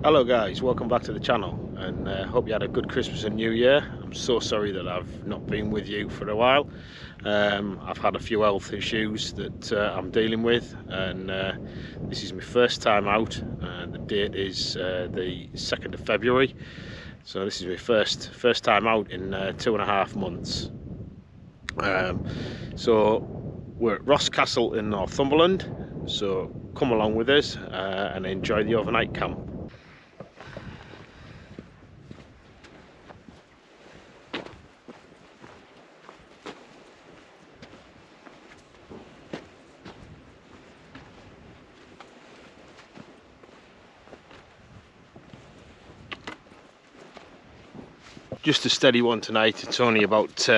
Hello guys, welcome back to the channel, and hope you had a good Christmas and New Year. I'm so sorry that I've not been with you for a while. I've had a few health issues that I'm dealing with, and this is my first time out. The date is the 2nd of February, so this is my first time out in 2.5 months. So we're at Ros Castle in Northumberland, so come along with us and enjoy the overnight camp. Just a steady one tonight. It's only about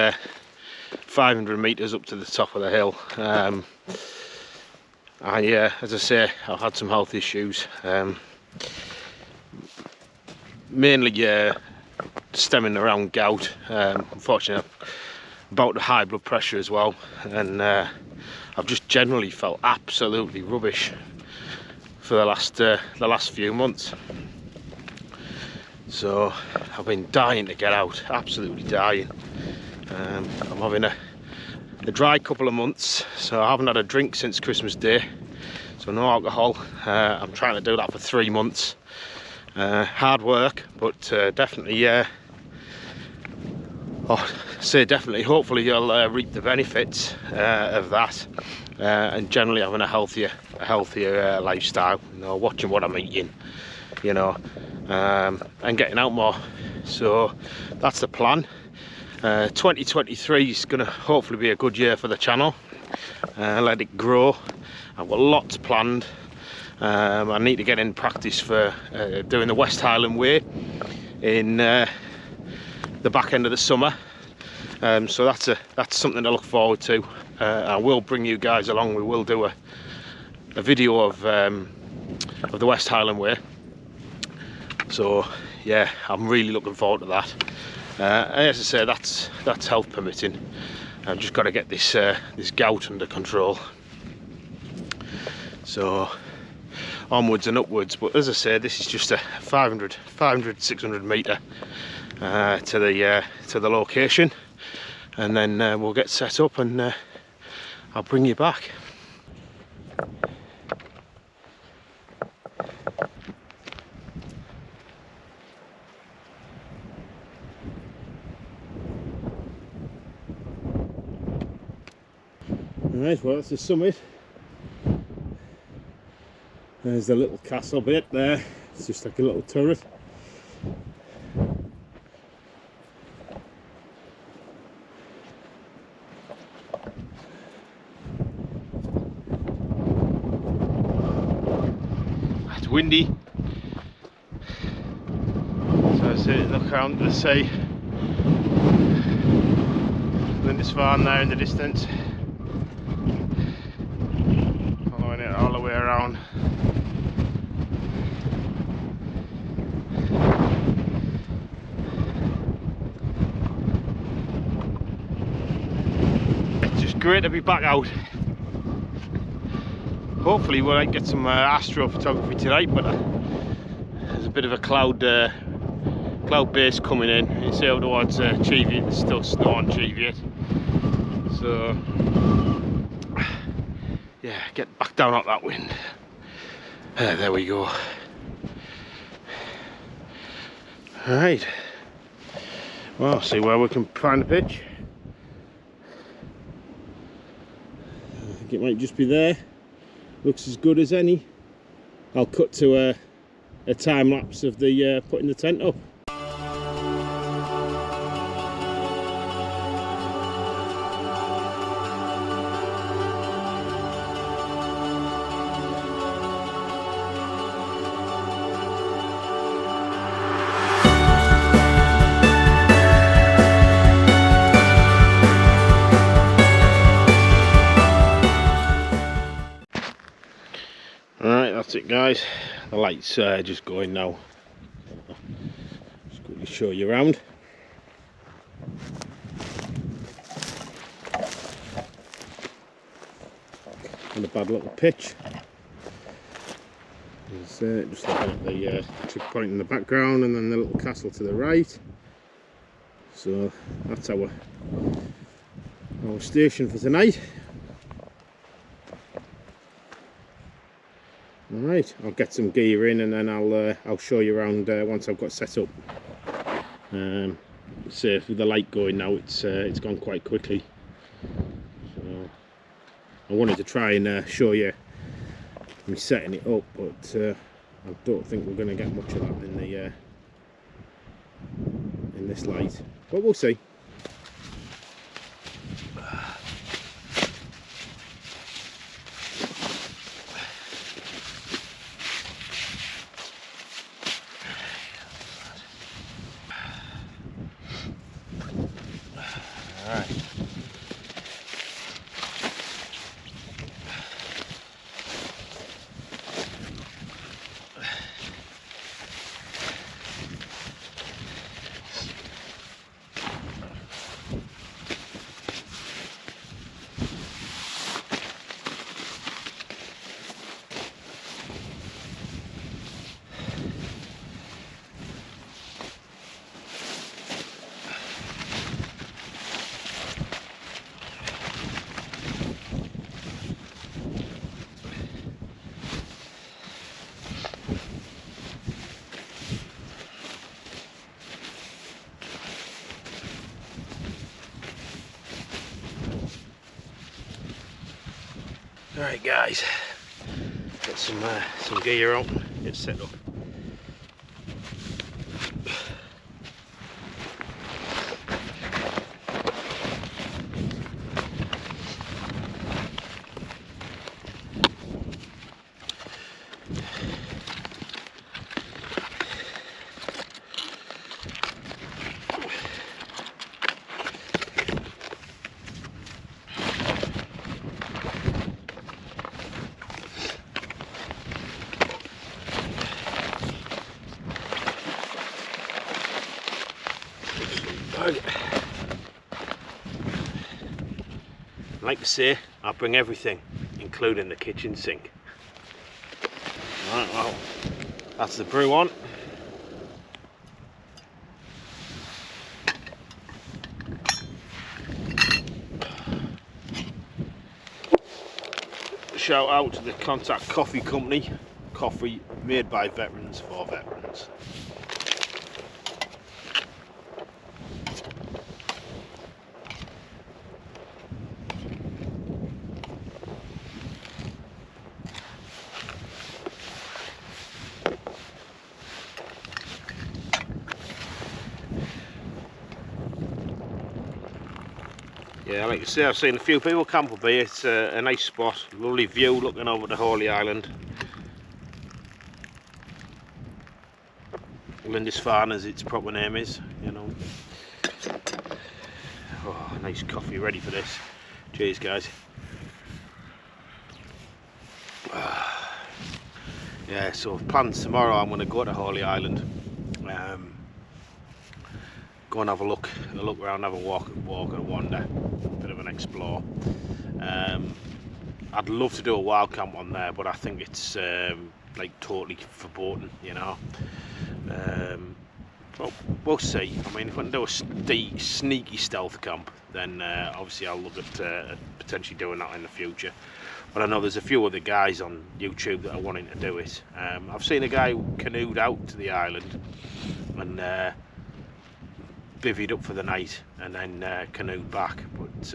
500 meters up to the top of the hill. As I say, I've had some health issues, mainly stemming around gout. Unfortunately, I'm about to high blood pressure as well, and I've just generally felt absolutely rubbish for the last few months. So I've been dying to get out, absolutely dying. I'm having a dry couple of months, so I haven't had a drink since Christmas Day, so no alcohol. I'm trying to do that for 3 months. Hard work, but definitely, hopefully you'll reap the benefits of that, and generally having a healthier lifestyle, you know, watching what I'm eating, you know, and getting out more. So that's the plan. 2023 is going to hopefully be a good year for the channel. Let it grow. I've got lots planned. I need to get in practice for doing the West Highland Way in the back end of the summer. So that's something to look forward to. I will bring you guys along. We will do a video of the West Highland Way. So yeah, I'm really looking forward to that. As I say, that's health permitting. I've just got to get this gout under control. So onwards and upwards. But as I say, this is just a 500-600 meter to the location, and then we'll get set up, and I'll bring you back. Right, well, that's the summit. There's the little castle bit there. It's just like a little turret. It's windy. So I sit and look around to the sea. Lindisfarne there in the distance. Following it all the way around. It's just great to be back out. Hopefully we'll get some astrophotography tonight, but there's a bit of a cloud base coming in. You see out towards Cheviot, there's still snow on Cheviot. So yeah, get back down out that wind. There we go. Right, well, see where we can find a pitch. I think it might just be there. Looks as good as any. I'll cut to a time lapse of the putting the tent up. That's it, guys. The light's just going now. Just quickly show you around. And a bad little pitch. Just looking at the checkpoint in the background, and then the little castle to the right. So that's our station for tonight. Alright, I'll get some gear in, and then I'll show you around once I've got set up. So with the light going now, it's gone quite quickly. So I wanted to try and show you me setting it up, but I don't think we're going to get much of that in this light, but we'll see. Alright guys, get some gear on, get set up. Like I say, I'll bring everything, including the kitchen sink. Right, well, that's the brew on. Shout out to the Contact Coffee Company, coffee made by veterans for veterans. Yeah, like I say, I've seen a few people camp up here. It's a nice spot, lovely view looking over the Holy Island. Lindisfarne, as its proper name is, you know. Oh, nice coffee, ready for this. Cheers guys. Yeah, so plans tomorrow, I'm going to go to Holy Island. Go and have a look around, have a walk and a wander, a bit of an explore. I'd love to do a wild camp on there, but I think it's like totally verboten, you know. But we'll see. I mean, if I can do a sneaky stealth camp, then obviously I'll look at potentially doing that in the future. But I know there's a few other guys on YouTube that are wanting to do it. I've seen a guy who canoed out to the island and bivvied up for the night and then canoed back, but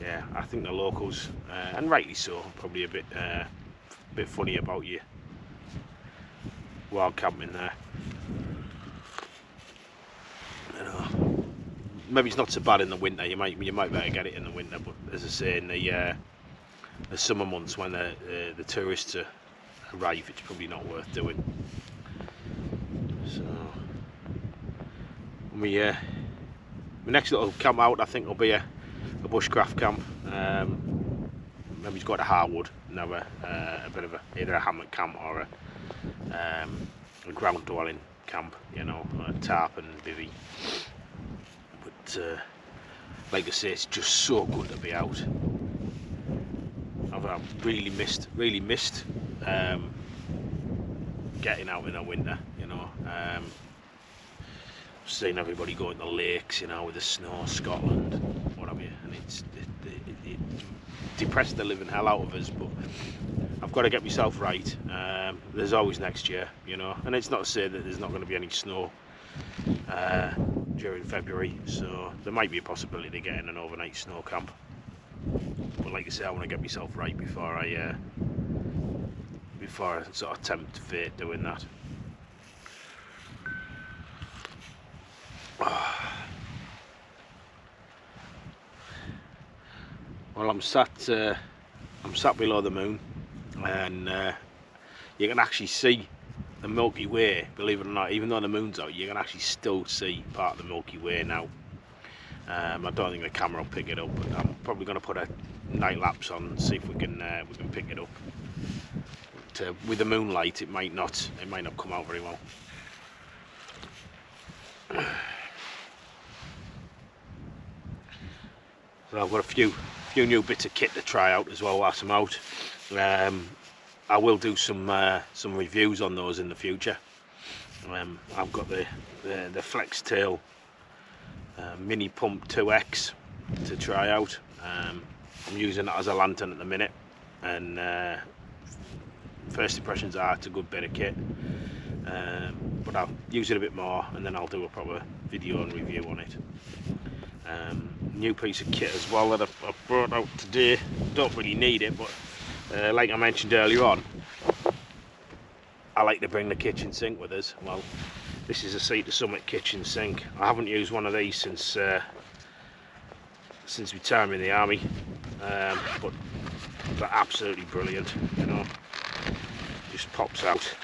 yeah, I think the locals, and rightly so, probably a bit funny about you wild camping there. You know, maybe it's not so bad in the winter. You might better get it in the winter, but as I say, in the summer months when the tourists arrive, it's probably not worth doing. So my next little camp out, I think, will be a bushcraft camp. Maybe it's got a Harwood and have a bit of either a hammock camp or a ground dwelling camp, you know, a tarp and bivvy. But like I say, it's just so good to be out. I've really missed getting out in the winter, you know. Seeing everybody going to the lakes, you know, with the snow, Scotland, what have you, and it depressed the living hell out of us. But I've got to get myself right. There's always next year, you know, and it's not to say that there's not going to be any snow during February, so there might be a possibility of getting an overnight snow camp. But like I say, I want to get myself right before I sort of tempt fate doing that. Well, I'm sat below the moon, and you can actually see the Milky Way, believe it or not. Even though the moon's out, you can actually still see part of the Milky Way now. I don't think the camera will pick it up, but I'm probably going to put a night lapse on and see if we can pick it up. But, with the moonlight, it might not come out very well. So I've got a few new bits of kit to try out as well whilst I'm out. I will do some reviews on those in the future. I've got the Flex Tail Mini Pump 2X to try out. I'm using it as a lantern at the minute, and first impressions are it's a good bit of kit. But I'll use it a bit more, and then I'll do a proper video and review on it. New piece of kit as well that I've brought out today. Don't really need it, but like I mentioned earlier on, I like to bring the kitchen sink with us. Well, this is a Sea to Summit kitchen sink. I haven't used one of these since my time in the army, but they're absolutely brilliant, you know. Just pops out.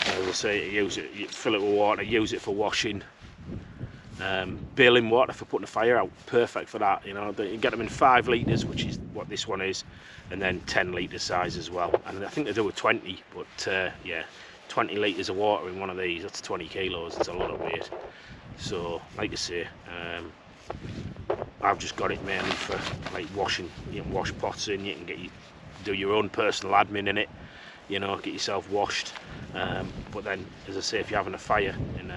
As I say, you fill it with water, use it for washing, boiling water for putting a fire out, perfect for that. You know, you get them in 5 litres, which is what this one is, and then 10 litre size as well. And I think they do a 20, but yeah, 20 litres of water in one of these, that's 20 kilos, it's a lot of weight. So, like I say, I've just got it mainly for like washing. You can wash pots in, you can do your own personal admin in it, you know, get yourself washed. But then, as I say, if you're having a fire in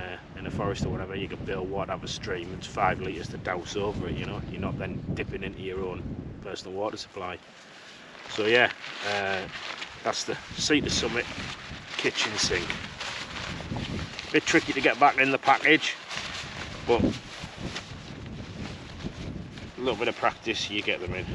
a forest or whatever, you can boil water out of a stream. It's 5 litres to douse over it, you know. You're not then dipping into your own personal water supply. So yeah, that's the Sea to Summit kitchen sink. Bit tricky to get back in the package, but a little bit of practice, you get them in.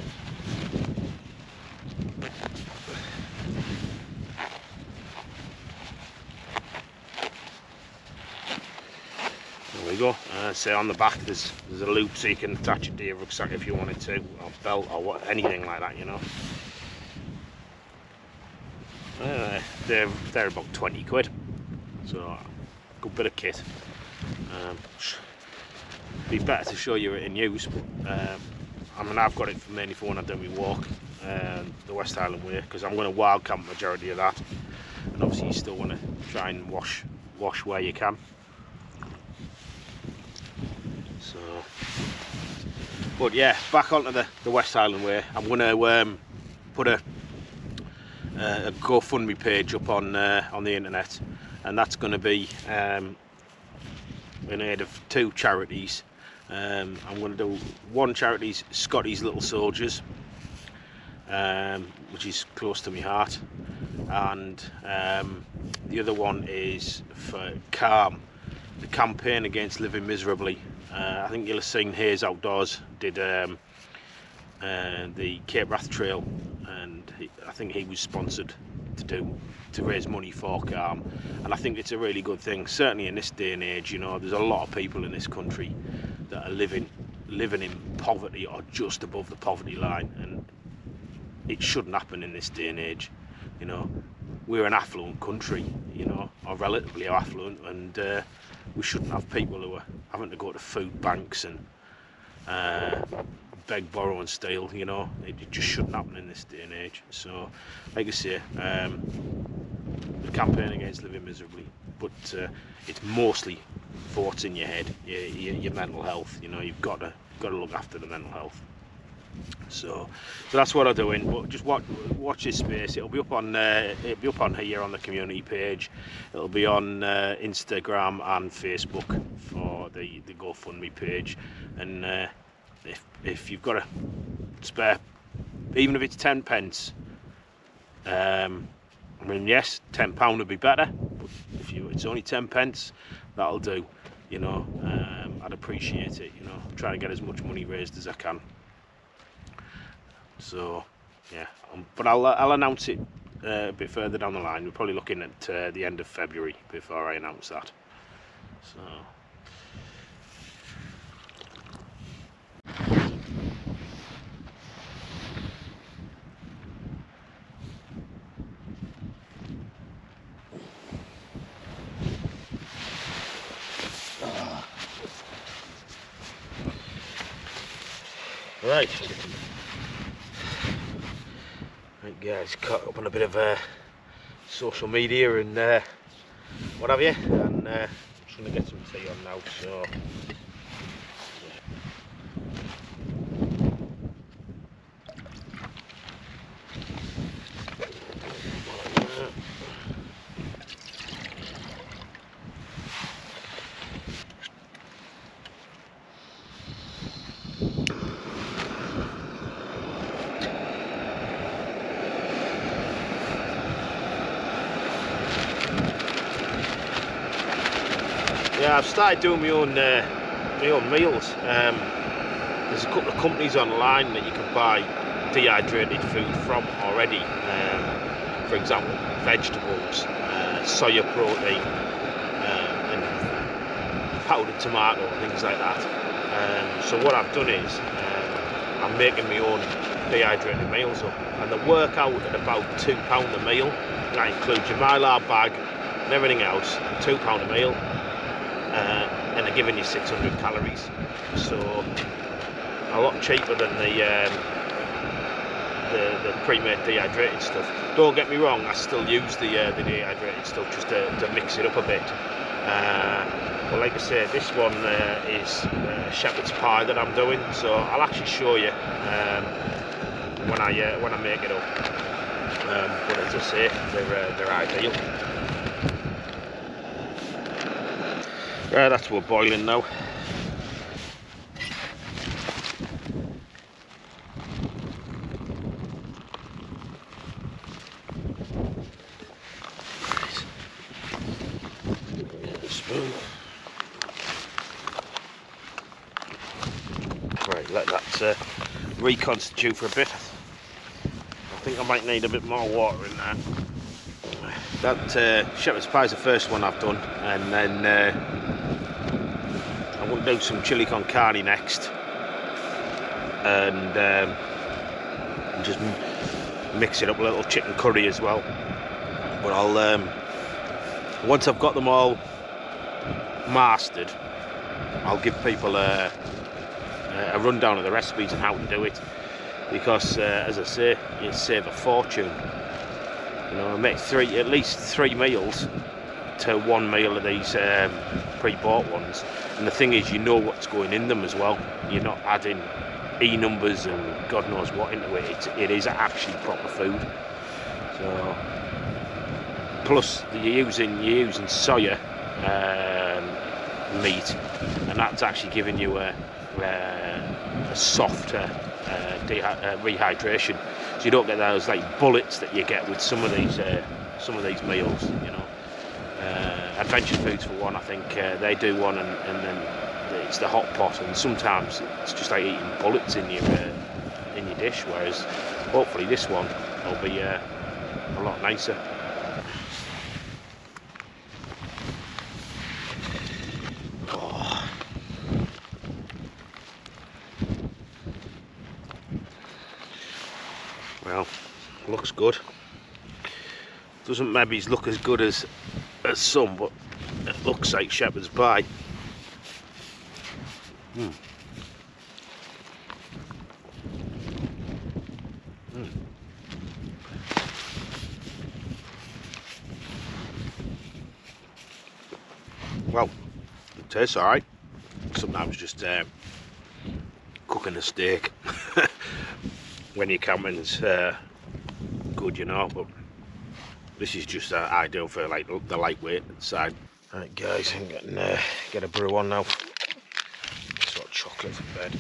There we go. So on the back there's a loop so you can attach it to your rucksack if you wanted to, or belt or what, anything like that, you know. They're about 20 quid, so good bit of kit. Be better to show you it in use, but I mean, I've got it mainly for when I do my walk, the West Highland way, because I'm going to wild camp majority of that, and obviously you still want to try and wash where you can. So, but yeah, back onto the West Highland way. I'm going to put a GoFundMe page up on the internet, and that's going to be in aid of 2 charities. I'm going to do one charity's Scotty's Little Soldiers, which is close to my heart, and the other one is for CALM, the Campaign Against Living Miserably. I think you'll have seen Hayes Outdoors did the Cape Wrath Trail, and I think he was sponsored to raise money for CALM, and I think it's a really good thing. Certainly in this day and age, you know, there's a lot of people in this country that are living in poverty or just above the poverty line, and it shouldn't happen in this day and age. You know, we're an affluent country, you know, or relatively affluent, and we shouldn't have people who are having to go to food banks and beg, borrow and steal, you know. It just shouldn't happen in this day and age. So, like I say, the Campaign Against Living Miserably, but it's mostly for what's in your head, your mental health. You know, you've got to look after the mental health. So that's what I'm doing. But just watch this space. It'll be up on here on the community page. It'll be on Instagram and Facebook for the GoFundMe page. And if you've got a spare, even if it's 10 pence, I mean, yes, £10 would be better, but if it's only 10 pence, that'll do. You know, I'd appreciate it. You know, try to get as much money raised as I can. So yeah, but I'll announce it a bit further down the line. We're probably looking at the end of February before I announce that. So right. Right guys, caught up on a bit of social media and what have you, and I'm just going to get some tea on now. So yeah, I've started doing my own meals. There's a couple of companies online that you can buy dehydrated food from already. For example, vegetables, soya protein, and powdered tomato, and things like that. So what I've done is I'm making my own dehydrated meals up, and they work out at about £2 a meal. That includes your mylar bag and everything else. £2 a meal. And they're giving you 600 calories, so a lot cheaper than the pre-made dehydrated stuff. Don't get me wrong, I still use the dehydrated stuff just to mix it up a bit. But like I say, this one is shepherd's pie that I'm doing, so I'll actually show you when I make it up. But as I say, they're ideal. Right, that's what we're boiling now. Spoon. Right, let that reconstitute for a bit. I think I might need a bit more water in there. That shepherd's pie is the first one I've done, and then I'm going to do some chili con carne next, and just mix it up with a little chicken curry as well. But I'll once I've got them all mastered, I'll give people a rundown of the recipes and how to do it, because as I say, you save a fortune. You know, I make at least three meals to one meal of these pre-bought ones, and the thing is, you know what's going in them as well. You're not adding numbers and God knows what into it. It is actually proper food. So plus you're using soya meat, and that's actually giving you a softer rehydration, so you don't get those like bullets that you get with some of these meals. You know, Adventure Foods for one, I think they do one, and then it's the hot pot, and sometimes it's just like eating bullets in your dish, whereas hopefully this one will be a lot nicer. Oh. Well, looks good. Doesn't maybe look as good as some, but it looks like shepherd's pie. Well, it tastes alright. Sometimes just cooking a steak when you're camping's good, you know, but this is just ideal for like the lightweight side. Right guys, I'm getting get a brew on now. Sort of chocolate for bed.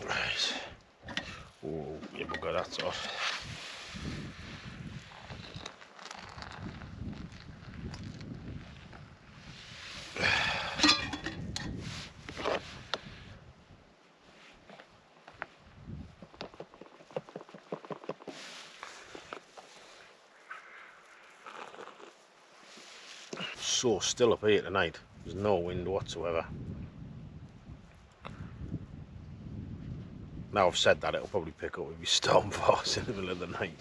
Right. Oh, yeah, we've got that off. So still up here tonight, there's no wind whatsoever. Now I've said that, it'll probably pick up with your storm force in the middle of the night.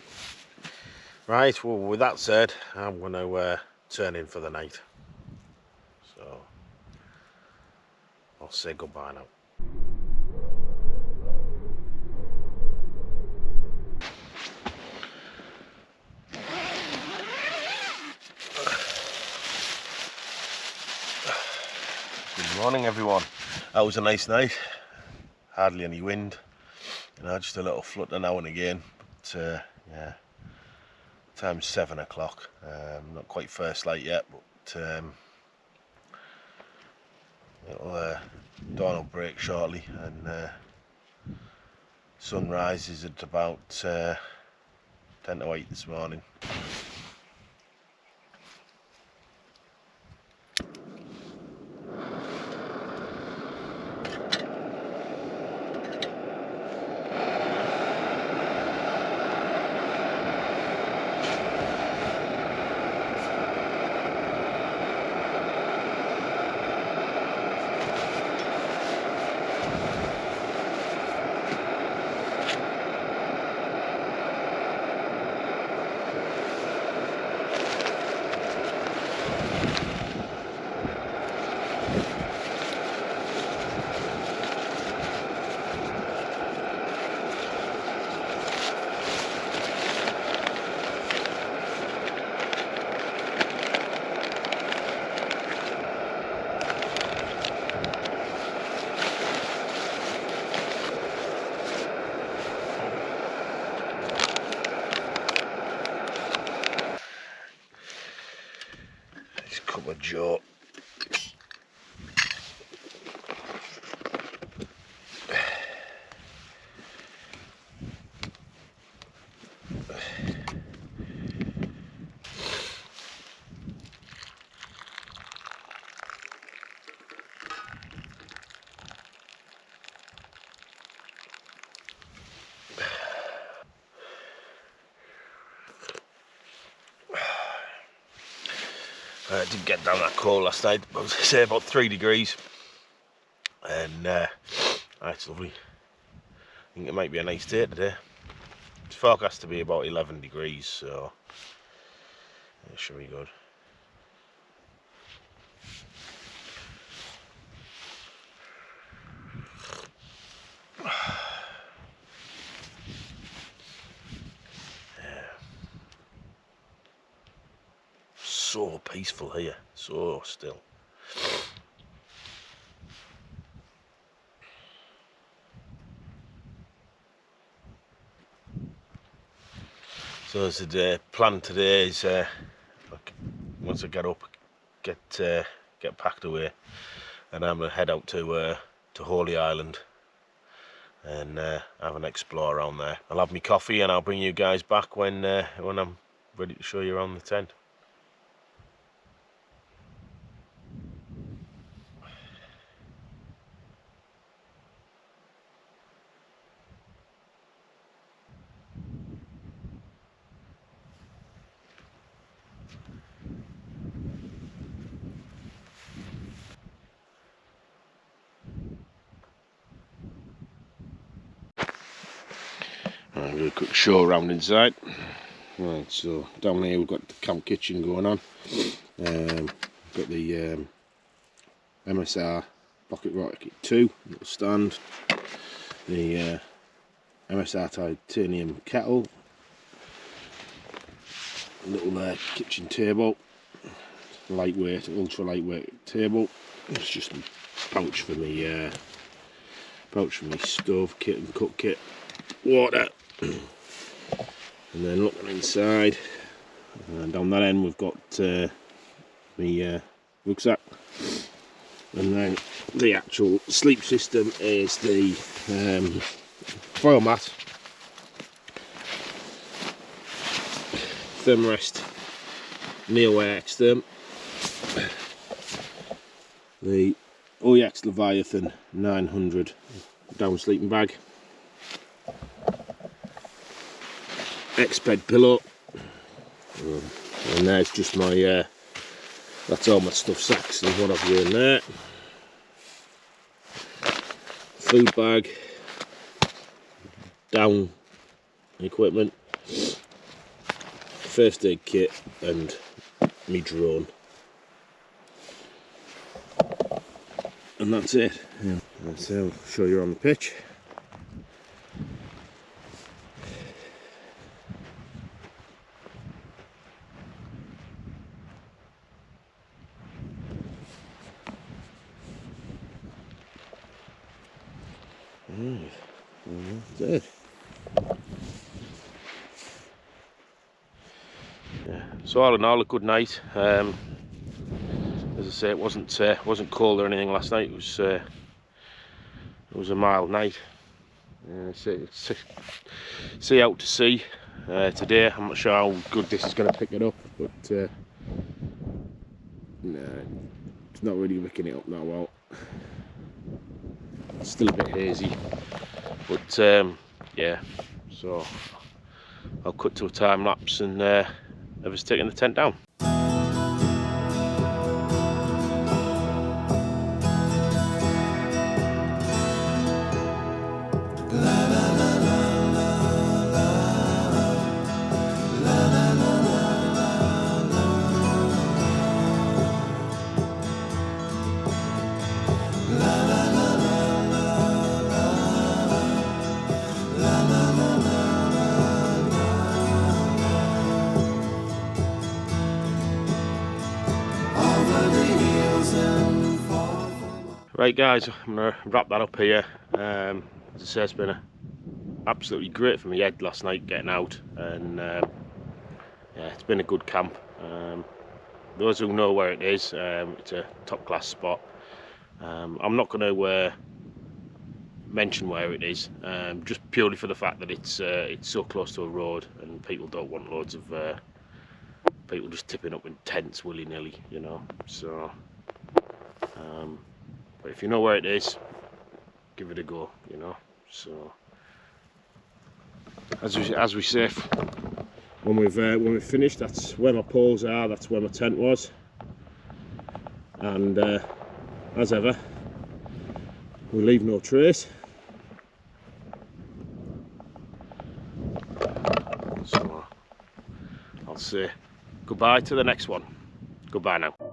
Right, well with that said, I'm going to turn in for the night. So I'll say goodbye now. Good morning everyone. That was a nice night. Hardly any wind, you know, just a little flutter now and again, but yeah, time's 7 o'clock, not quite first light yet, but dawn will break shortly, and sun rises at about 10 to 8 this morning. Joe. I did get down that cold last night, I was say about 3 degrees, and that's lovely. I think it might be a nice day today. It's forecast to be about 11 degrees, so it should be good. So peaceful here, so still. So as the plan today is, once I get up, get packed away, and I'm gonna head out to Holy Island and have an explore around there. I'll have my coffee and I'll bring you guys back when I'm ready to show you around the tent. I'll do a quick show around inside. Right, so down here we've got the camp kitchen going on. Got the MSR Pocket Rocket 2 little stand, the MSR titanium kettle, little kitchen table, lightweight, ultra lightweight table. It's just a pouch for me stove kit and cook kit, water, and then looking inside, and down that end we've got my rucksack, and then the actual sleep system is the foil mat, thermarest Neoware Extern, the OEX Leviathan 900 down sleeping bag, X-Bed pillow, and there's just my that's all my stuff sacks and what have you in there, food bag, down equipment, first aid kit, and me drone, and that's it. Yeah. So I'll show you on the pitch. Right. That's it. Yeah. So all in all, a good night. As I say, it wasn't cold or anything last night. It was a mild night. Sea out to sea today. I'm not sure how good this is going to pick it up, but no, it's not really picking it up that well. It's still a bit hazy, but yeah. So I'll cut to a time lapse and have us taking the tent down. Right guys, I'm going to wrap that up here. As I say, it's been absolutely great for my head last night getting out, and yeah, it's been a good camp. Those who know where it is, it's a top class spot. I'm not going to mention where it is, just purely for the fact that it's so close to a road, and people don't want loads of people just tipping up in tents willy-nilly, you know. So but if you know where it is, give it a go, you know. So as we say, when we've finished, that's where my poles are, that's where my tent was, and as ever, we leave no trace. So I'll say goodbye to the next one. Goodbye now.